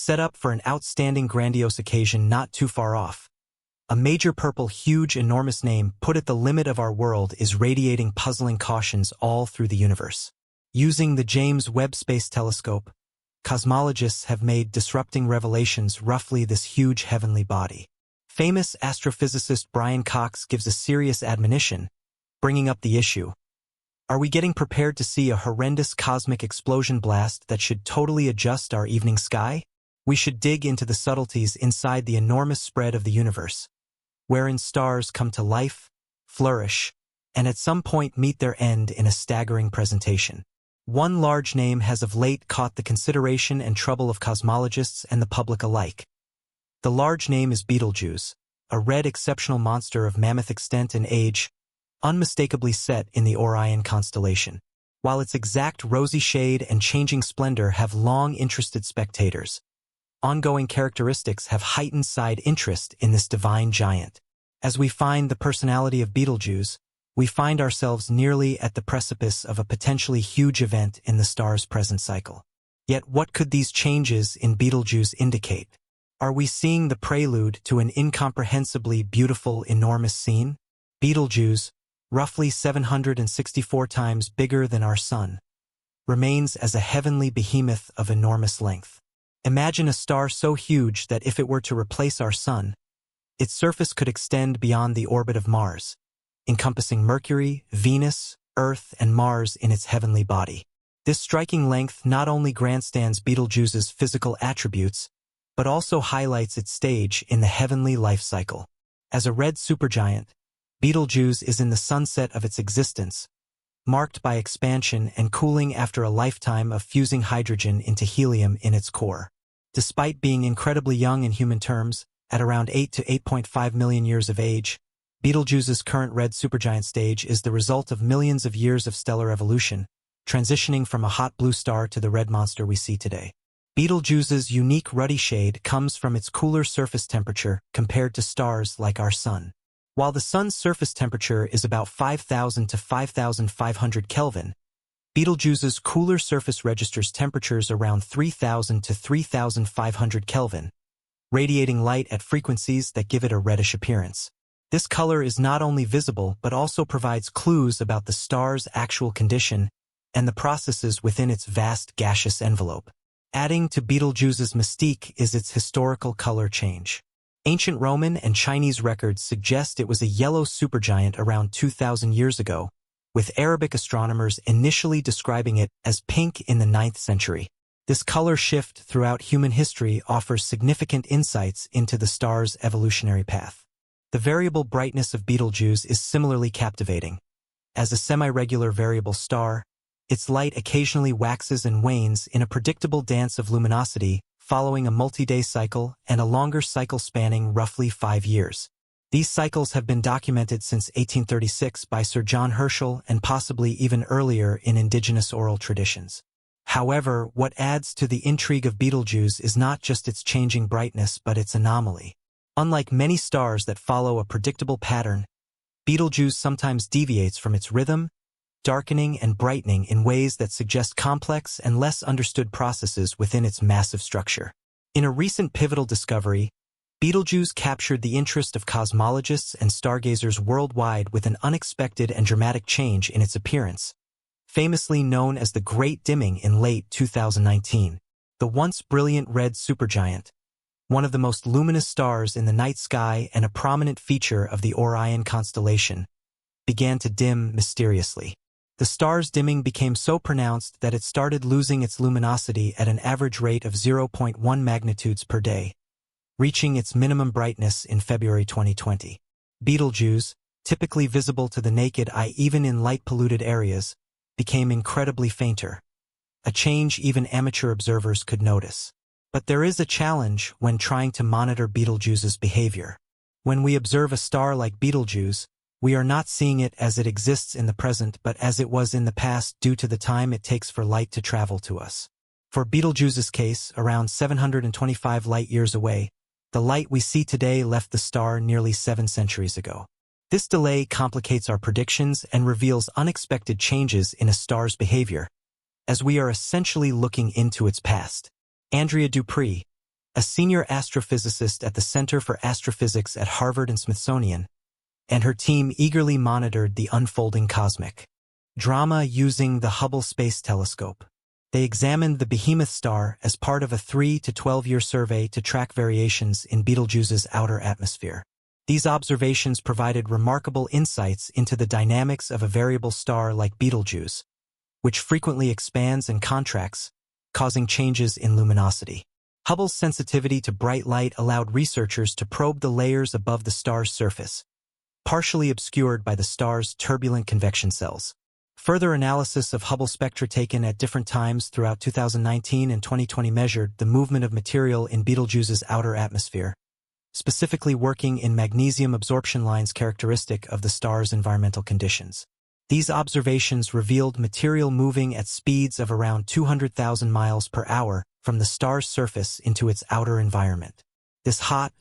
set up for an outstanding grandiose occasion not too far off. A major purple, huge, enormous name put at the limit of our world is radiating puzzling cautions all through the universe. Using the James Webb Space Telescope, cosmologists have made disrupting revelations roughly this huge heavenly body. Famous astrophysicist Brian Cox gives a serious admonition, bringing up the issue. Are we getting prepared to see a horrendous cosmic explosion blast that should totally adjust our evening sky? We should dig into the subtleties inside the enormous spread of the universe, wherein stars come to life, flourish, and at some point meet their end in a staggering presentation. One large name has of late caught the consideration and trouble of cosmologists and the public alike. The large name is Betelgeuse, a red exceptional monster of mammoth extent and age, unmistakably set in the Orion constellation. While its exact rosy shade and changing splendor have long interested spectators, ongoing characteristics have heightened side interest in this divine giant. As we find the personality of Betelgeuse, we find ourselves nearly at the precipice of a potentially huge event in the star's present cycle. Yet what could these changes in Betelgeuse indicate? Are we seeing the prelude to an incomprehensibly beautiful, enormous scene? Betelgeuse, roughly 764 times bigger than our Sun, remains as a heavenly behemoth of enormous length. Imagine a star so huge that if it were to replace our Sun, its surface could extend beyond the orbit of Mars, encompassing Mercury, Venus, Earth, and Mars in its heavenly body. This striking length not only grandstands Betelgeuse's physical attributes, but also highlights its stage in the heavenly life cycle. As a red supergiant, Betelgeuse is in the sunset of its existence, marked by expansion and cooling after a lifetime of fusing hydrogen into helium in its core. Despite being incredibly young in human terms, at around 8 to 8.5 million years of age, Betelgeuse's current red supergiant stage is the result of millions of years of stellar evolution, transitioning from a hot blue star to the red monster we see today. Betelgeuse's unique ruddy shade comes from its cooler surface temperature compared to stars like our Sun. While the Sun's surface temperature is about 5,000 to 5,500 Kelvin, Betelgeuse's cooler surface registers temperatures around 3,000 to 3,500 Kelvin, radiating light at frequencies that give it a reddish appearance. This color is not only visible but also provides clues about the star's actual condition and the processes within its vast gaseous envelope. Adding to Betelgeuse's mystique is its historical color change. Ancient Roman and Chinese records suggest it was a yellow supergiant around 2,000 years ago, with Arabic astronomers initially describing it as pink in the 9th century. This color shift throughout human history offers significant insights into the star's evolutionary path. The variable brightness of Betelgeuse is similarly captivating. As a semi-regular variable star, its light occasionally waxes and wanes in a predictable dance of luminosity, following a multi-day cycle and a longer cycle spanning roughly 5 years. These cycles have been documented since 1836 by Sir John Herschel and possibly even earlier in indigenous oral traditions. However, what adds to the intrigue of Betelgeuse is not just its changing brightness but its anomaly. Unlike many stars that follow a predictable pattern, Betelgeuse sometimes deviates from its rhythm, darkening and brightening in ways that suggest complex and less understood processes within its massive structure. In a recent pivotal discovery, Betelgeuse captured the interest of cosmologists and stargazers worldwide with an unexpected and dramatic change in its appearance, famously known as the Great Dimming in late 2019. The once brilliant red supergiant, one of the most luminous stars in the night sky and a prominent feature of the Orion constellation, began to dim mysteriously. The star's dimming became so pronounced that it started losing its luminosity at an average rate of 0.1 magnitudes per day, reaching its minimum brightness in February 2020. Betelgeuse, typically visible to the naked eye even in light-polluted areas, became incredibly fainter, a change even amateur observers could notice. But there is a challenge when trying to monitor Betelgeuse's behavior. When we observe a star like Betelgeuse, we are not seeing it as it exists in the present but as it was in the past due to the time it takes for light to travel to us. For Betelgeuse's case, around 725 light-years away, the light we see today left the star nearly 7 centuries ago. This delay complicates our predictions and reveals unexpected changes in a star's behavior, as we are essentially looking into its past. Andrea Dupree, a senior astrophysicist at the Center for Astrophysics at Harvard and Smithsonian, and her team eagerly monitored the unfolding cosmic drama using the Hubble Space Telescope. They examined the behemoth star as part of a 3 to 12-year survey to track variations in Betelgeuse's outer atmosphere. These observations provided remarkable insights into the dynamics of a variable star like Betelgeuse, which frequently expands and contracts, causing changes in luminosity. Hubble's sensitivity to bright light allowed researchers to probe the layers above the star's surface, partially obscured by the star's turbulent convection cells. Further analysis of Hubble spectra taken at different times throughout 2019 and 2020 measured the movement of material in Betelgeuse's outer atmosphere, specifically working in magnesium absorption lines characteristic of the star's environmental conditions. These observations revealed material moving at speeds of around 200,000 miles per hour from the star's surface into its outer environment. This hot,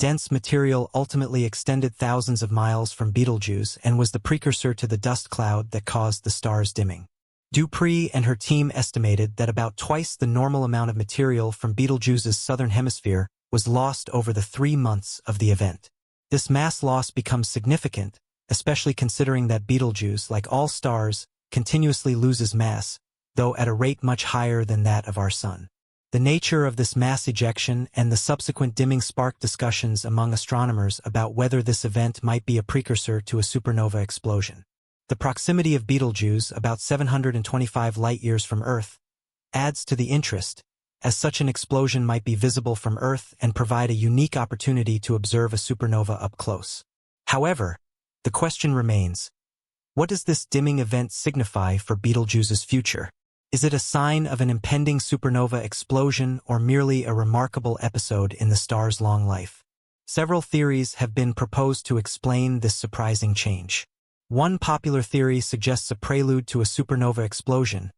dense material ultimately extended thousands of miles from Betelgeuse and was the precursor to the dust cloud that caused the star's dimming. Dupree and her team estimated that about twice the normal amount of material from Betelgeuse's southern hemisphere was lost over the 3 months of the event. This mass loss becomes significant, especially considering that Betelgeuse, like all stars, continuously loses mass, though at a rate much higher than that of our Sun. The nature of this mass ejection and the subsequent dimming sparked discussions among astronomers about whether this event might be a precursor to a supernova explosion. The proximity of Betelgeuse, about 725 light-years from Earth, adds to the interest, as such an explosion might be visible from Earth and provide a unique opportunity to observe a supernova up close. However, the question remains, what does this dimming event signify for Betelgeuse's future? Is it a sign of an impending supernova explosion or merely a remarkable episode in the star's long life? Several theories have been proposed to explain this surprising change. One popular theory suggests a prelude to a supernova explosion,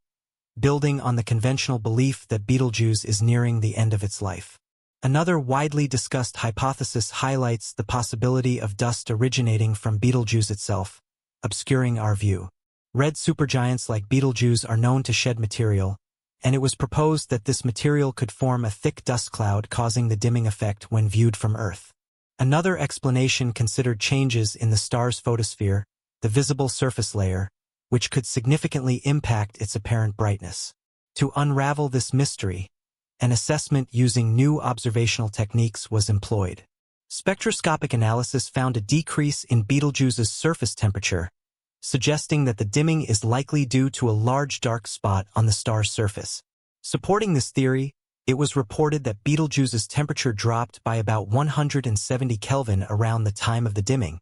building on the conventional belief that Betelgeuse is nearing the end of its life. Another widely discussed hypothesis highlights the possibility of dust originating from Betelgeuse itself, obscuring our view. Red supergiants like Betelgeuse are known to shed material, and it was proposed that this material could form a thick dust cloud causing the dimming effect when viewed from Earth. Another explanation considered changes in the star's photosphere, the visible surface layer, which could significantly impact its apparent brightness. To unravel this mystery, an assessment using new observational techniques was employed. Spectroscopic analysis found a decrease in Betelgeuse's surface temperature, suggesting that the dimming is likely due to a large dark spot on the star's surface. Supporting this theory, it was reported that Betelgeuse's temperature dropped by about 170 Kelvin around the time of the dimming,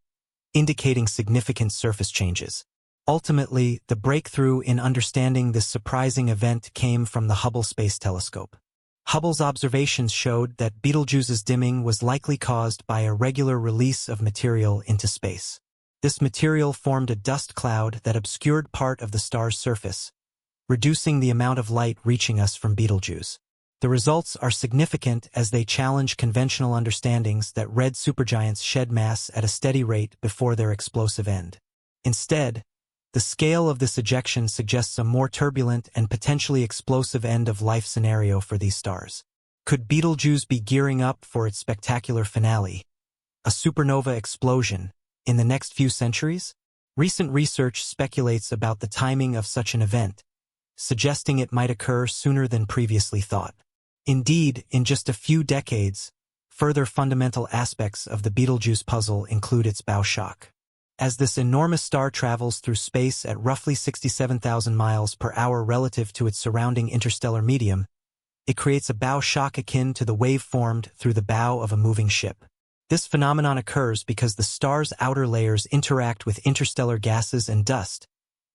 indicating significant surface changes. Ultimately, the breakthrough in understanding this surprising event came from the Hubble Space Telescope. Hubble's observations showed that Betelgeuse's dimming was likely caused by a regular release of material into space. This material formed a dust cloud that obscured part of the star's surface, reducing the amount of light reaching us from Betelgeuse. The results are significant as they challenge conventional understandings that red supergiants shed mass at a steady rate before their explosive end. Instead, the scale of this ejection suggests a more turbulent and potentially explosive end-of-life scenario for these stars. Could Betelgeuse be gearing up for its spectacular finale, a supernova explosion, in the next few centuries? Recent research speculates about the timing of such an event, suggesting it might occur sooner than previously thought. Indeed, in just a few decades, further fundamental aspects of the Betelgeuse puzzle include its bow shock. As this enormous star travels through space at roughly 67,000 miles per hour relative to its surrounding interstellar medium, it creates a bow shock akin to the wave formed through the bow of a moving ship. This phenomenon occurs because the star's outer layers interact with interstellar gases and dust,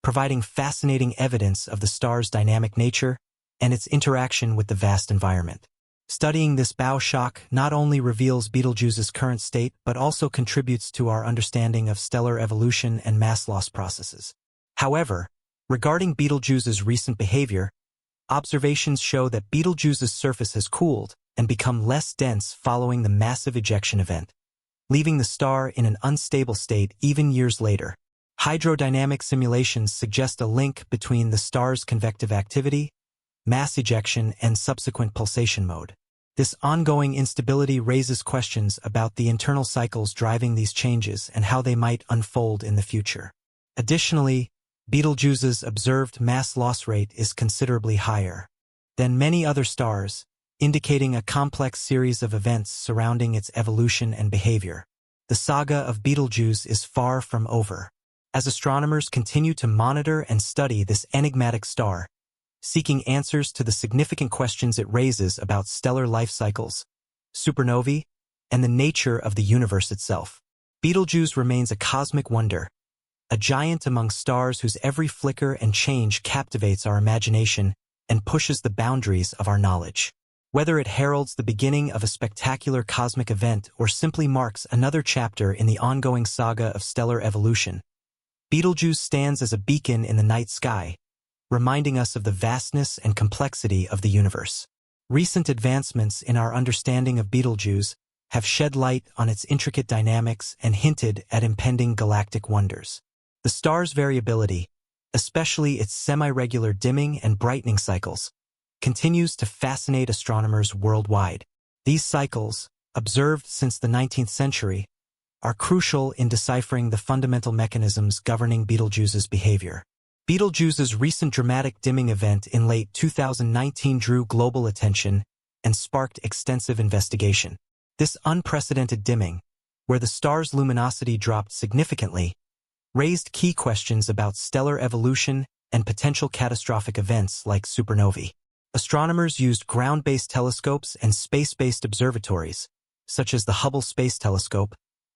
providing fascinating evidence of the star's dynamic nature and its interaction with the vast environment. Studying this bow shock not only reveals Betelgeuse's current state but also contributes to our understanding of stellar evolution and mass loss processes. However, regarding Betelgeuse's recent behavior, observations show that Betelgeuse's surface has cooled and become less dense following the massive ejection event, leaving the star in an unstable state even years later. Hydrodynamic simulations suggest a link between the star's convective activity, mass ejection, and subsequent pulsation mode. This ongoing instability raises questions about the internal cycles driving these changes and how they might unfold in the future. Additionally, Betelgeuse's observed mass loss rate is considerably higher than many other stars, indicating a complex series of events surrounding its evolution and behavior. The saga of Betelgeuse is far from over, as astronomers continue to monitor and study this enigmatic star, seeking answers to the significant questions it raises about stellar life cycles, supernovae, and the nature of the universe itself. Betelgeuse remains a cosmic wonder, a giant among stars whose every flicker and change captivates our imagination and pushes the boundaries of our knowledge. Whether it heralds the beginning of a spectacular cosmic event or simply marks another chapter in the ongoing saga of stellar evolution, Betelgeuse stands as a beacon in the night sky, reminding us of the vastness and complexity of the universe. Recent advancements in our understanding of Betelgeuse have shed light on its intricate dynamics and hinted at impending galactic wonders. The star's variability, especially its semi-regular dimming and brightening cycles, continues to fascinate astronomers worldwide. These cycles, observed since the 19th century, are crucial in deciphering the fundamental mechanisms governing Betelgeuse's behavior. Betelgeuse's recent dramatic dimming event in late 2019 drew global attention and sparked extensive investigation. This unprecedented dimming, where the star's luminosity dropped significantly, raised key questions about stellar evolution and potential catastrophic events like supernovae. Astronomers used ground-based telescopes and space-based observatories, such as the Hubble Space Telescope,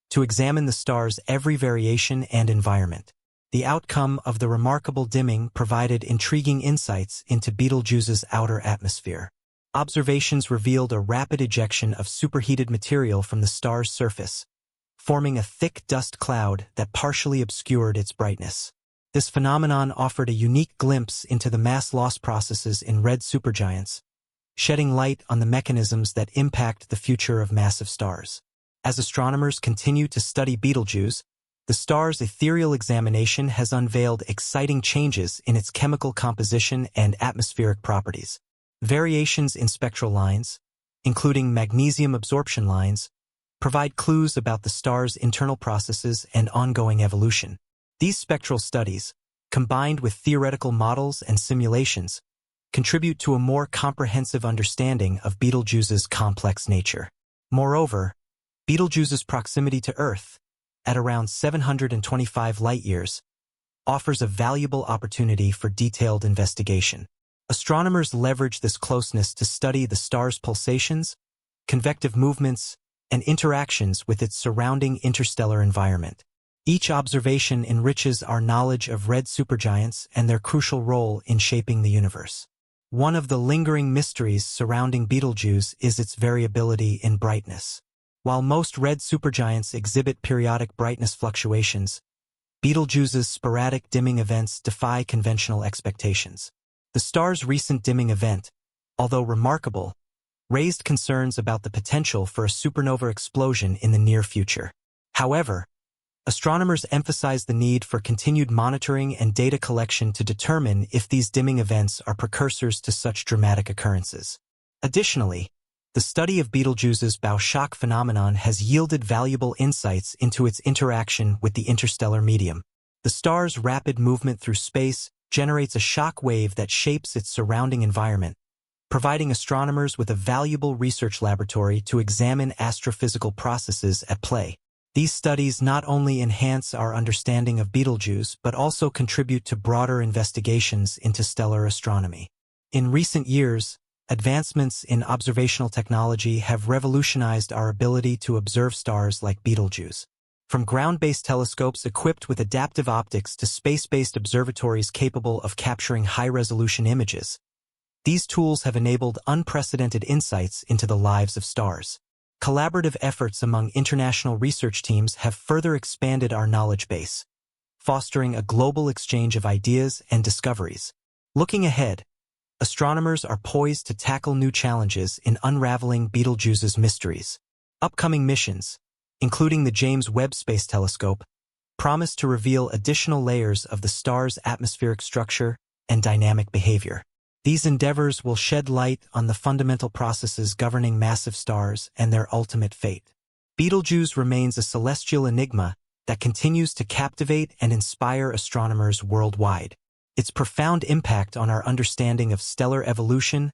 to examine the star's every variation and environment. The outcome of the remarkable dimming provided intriguing insights into Betelgeuse's outer atmosphere. Observations revealed a rapid ejection of superheated material from the star's surface, forming a thick dust cloud that partially obscured its brightness. This phenomenon offered a unique glimpse into the mass loss processes in red supergiants, shedding light on the mechanisms that impact the future of massive stars. As astronomers continue to study Betelgeuse, the star's ethereal examination has unveiled exciting changes in its chemical composition and atmospheric properties. Variations in spectral lines, including magnesium absorption lines, provide clues about the star's internal processes and ongoing evolution. These spectral studies, combined with theoretical models and simulations, contribute to a more comprehensive understanding of Betelgeuse's complex nature. Moreover, Betelgeuse's proximity to Earth, at around 725 light-years, offers a valuable opportunity for detailed investigation. Astronomers leverage this closeness to study the star's pulsations, convective movements, and interactions with its surrounding interstellar environment. Each observation enriches our knowledge of red supergiants and their crucial role in shaping the universe. One of the lingering mysteries surrounding Betelgeuse is its variability in brightness. While most red supergiants exhibit periodic brightness fluctuations, Betelgeuse's sporadic dimming events defy conventional expectations. The star's recent dimming event, although remarkable, raised concerns about the potential for a supernova explosion in the near future. However, astronomers emphasize the need for continued monitoring and data collection to determine if these dimming events are precursors to such dramatic occurrences. Additionally, the study of Betelgeuse's bow shock phenomenon has yielded valuable insights into its interaction with the interstellar medium. The star's rapid movement through space generates a shock wave that shapes its surrounding environment, providing astronomers with a valuable research laboratory to examine astrophysical processes at play. These studies not only enhance our understanding of Betelgeuse but also contribute to broader investigations into stellar astronomy. In recent years, advancements in observational technology have revolutionized our ability to observe stars like Betelgeuse. From ground-based telescopes equipped with adaptive optics to space-based observatories capable of capturing high-resolution images, these tools have enabled unprecedented insights into the lives of stars. Collaborative efforts among international research teams have further expanded our knowledge base, fostering a global exchange of ideas and discoveries. Looking ahead, astronomers are poised to tackle new challenges in unraveling Betelgeuse's mysteries. Upcoming missions, including the James Webb Space Telescope, promise to reveal additional layers of the star's atmospheric structure and dynamic behavior. These endeavors will shed light on the fundamental processes governing massive stars and their ultimate fate. Betelgeuse remains a celestial enigma that continues to captivate and inspire astronomers worldwide. Its profound impact on our understanding of stellar evolution,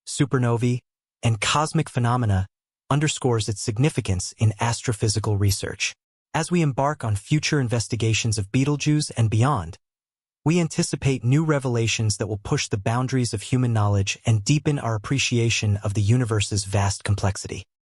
supernovae, and cosmic phenomena underscores its significance in astrophysical research. As we embark on future investigations of Betelgeuse and beyond, we anticipate new revelations that will push the boundaries of human knowledge and deepen our appreciation of the universe's vast complexity.